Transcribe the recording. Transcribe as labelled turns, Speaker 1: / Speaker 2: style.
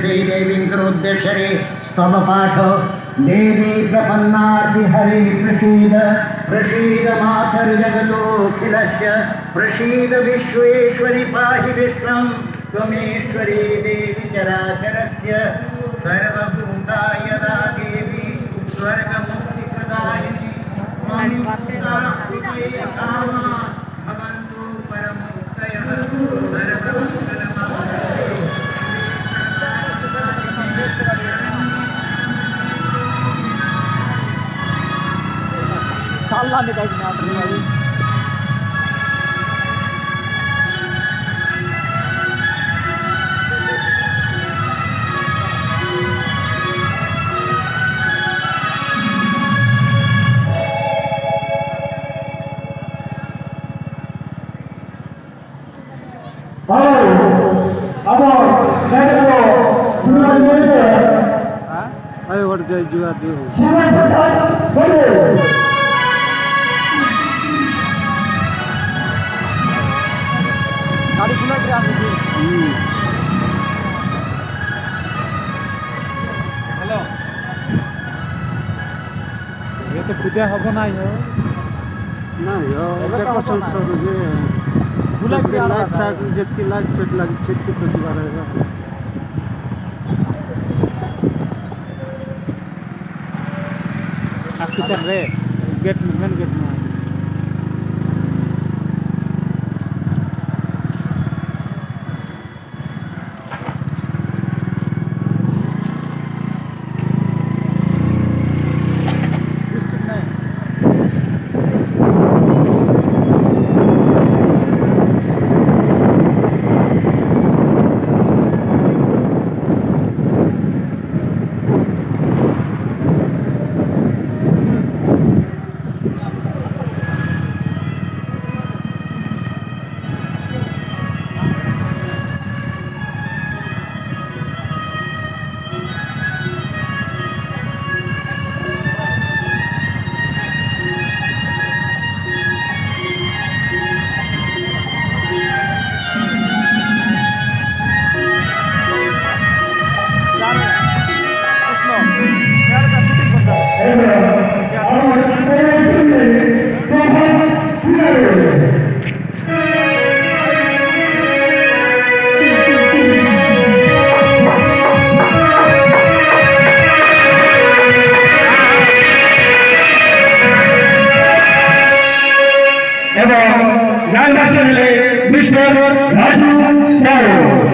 Speaker 1: श्रीदेवीङ्करोद्देश्यरे स्तवपाठ देवी प्रपन्नार्ति हरे प्रसीद प्रसीद मातर्जगतोऽखिलस्य प्रसीद विश्वेश्वरि पाहि विश्वं त्वमेश्वरी देवी चराचरस्य सर्वभूतायदा देवी स्वर्गमुक्तिप्रदायिनी भवन्तु परमुक्तयः
Speaker 2: Allah ne kadar yapıyor?
Speaker 3: Ayo warga juga tuh.
Speaker 2: गाड़ी खुला के आप हेलो ये तो पूजा होगा ना यो
Speaker 3: देखो चल सर ये
Speaker 2: खुला के
Speaker 3: लाइट साइड जितनी लाइट सेट लगी सेट की प्रतिभा रहेगा
Speaker 2: आप चल रहे गेट में मेन गेट में
Speaker 1: Mr. Raju Saro.